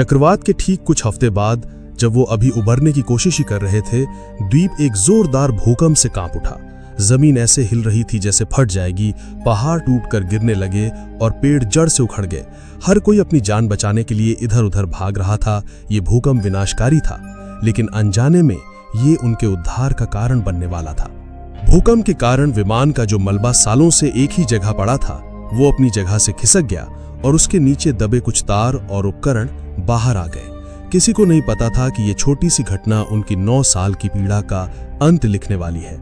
चक्रवात के ठीक कुछ हफ्ते बाद जब वो अभी उबरने की कोशिश ही कर रहे थे, द्वीप एक जोरदार भूकंप से कांप उठा। जमीन ऐसे हिल रही थी जैसे फट जाएगी, पहाड़ टूटकर गिरने लगे और पेड़ जड़ से उखड़ गए। हर कोई अपनी जान बचाने के लिए इधर उधर भाग रहा था। ये भूकंप विनाशकारी था, लेकिन अनजाने में ये उनके उद्धार का कारण बनने वाला था। भूकंप के कारण विमान का जो मलबा सालों से एक ही जगह पड़ा था, वो अपनी जगह से खिसक गया और उसके नीचे दबे कुछ तार और उपकरण बाहर आ गए। किसी को नहीं पता था कि ये छोटी सी घटना उनकी 9 साल की पीड़ा का अंत लिखने वाली है।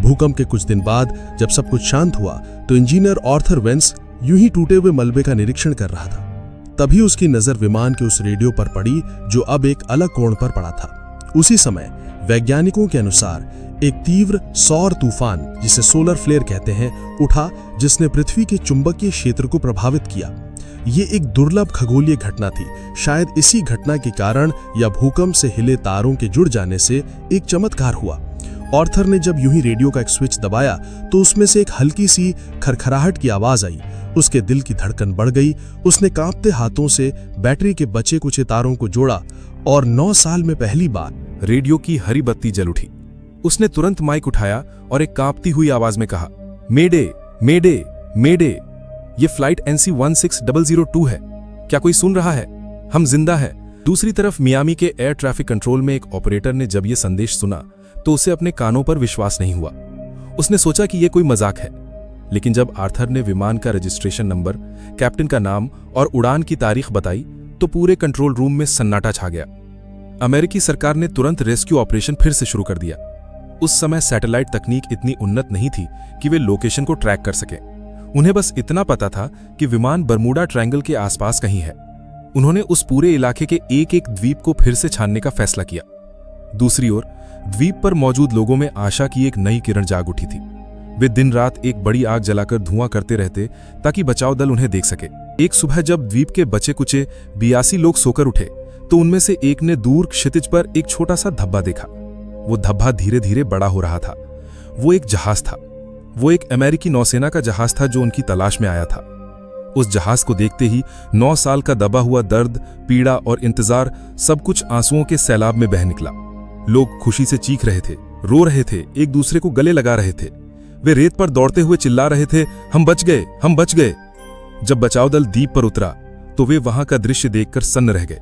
भूकंप के कुछ दिन बाद जब सब कुछ शांत हुआ तो इंजीनियर आर्थर वेंस यूं ही टूटे हुए मलबे का निरीक्षण कर रहा था। तभी उसकी नजर विमान के उस रेडियो पर पड़ी जो अब एक अलग कोण पर पड़ा था। उसी समय वैज्ञानिकों के अनुसार एक तीव्र सौर तूफान, जिसे सोलर फ्लेयर कहते हैं, उठा, जिसने पृथ्वी के चुंबकीय क्षेत्र को प्रभावित किया। ये एक दुर्लभ खगोलीय घटना थी। शायद इसी घटना के कारण या भूकंप से हिले तारों के जुड़ जाने से एक चमत्कार हुआ। आर्थर ने जब यूं ही रेडियो का एक स्विच दबाया तो उसमें से एक हल्की सी खरखराहट की आवाज आई। उसके दिल की धड़कन बढ़ गई। उसने कांपते हाथों से बैटरी के बचे कुछ तारों को जोड़ा और 9 साल में पहली बार रेडियो की हरी बत्ती जल उठी। उसने तुरंत माइक उठाया और एक कांपती हुई आवाज में कहा, मेडे मेडे मेडे, ये फ्लाइट NC-16002 है। क्या कोई सुन रहा है? हम जिंदा हैं। दूसरी तरफ मियामी के एयर ट्रैफिक कंट्रोल में एक ऑपरेटर ने जब ये संदेश सुना तो उसे अपने कानों पर विश्वास नहीं हुआ। उसने सोचा कि ये कोई मजाक है, लेकिन जब आर्थर ने विमान का रजिस्ट्रेशन नंबर, कैप्टन का नाम और उड़ान की तारीख बताई तो पूरे कंट्रोल रूम में सन्नाटा छा गया। अमेरिकी सरकार ने तुरंत रेस्क्यू ऑपरेशन फिर से शुरू कर दिया। उस समय सैटेलाइट तकनीक इतनी उन्नत नहीं थी कि वे लोकेशन को ट्रैक कर सके। उन्हें बस इतना पता था कि विमान बर्मुडा ट्रायंगल के आसपास कहीं है। उन्होंने उस पूरे इलाके के एक एक द्वीप को फिर से छानने का फैसला किया। दूसरी ओर द्वीप पर मौजूद लोगों में आशा की एक नई किरण जाग उठी थी। वे दिन रात एक बड़ी आग जलाकर धुआं करते रहते ताकि बचाव दल उन्हें देख सके। एक सुबह जब द्वीप के बचे कुचे 82 लोग सोकर उठे तो उनमें से एक ने दूर क्षितिज पर एक छोटा सा धब्बा देखा। वो धब्बा धीरे धीरे बड़ा हो रहा था। वो एक जहाज था। वो एक अमेरिकी नौसेना का जहाज था जो उनकी तलाश में आया था। उस जहाज को देखते ही 9 साल का दबा हुआ दर्द, पीड़ा और इंतजार सब कुछ आंसुओं के सैलाब में बह निकला। लोग खुशी से चीख रहे थे, रो रहे थे, एक दूसरे को गले लगा रहे थे। वे रेत पर दौड़ते हुए चिल्ला रहे थे, हम बच गए, हम बच गए। जब बचाव दल द्वीप पर उतरा तो वे वहां का दृश्य देखकर सन्न रह गए।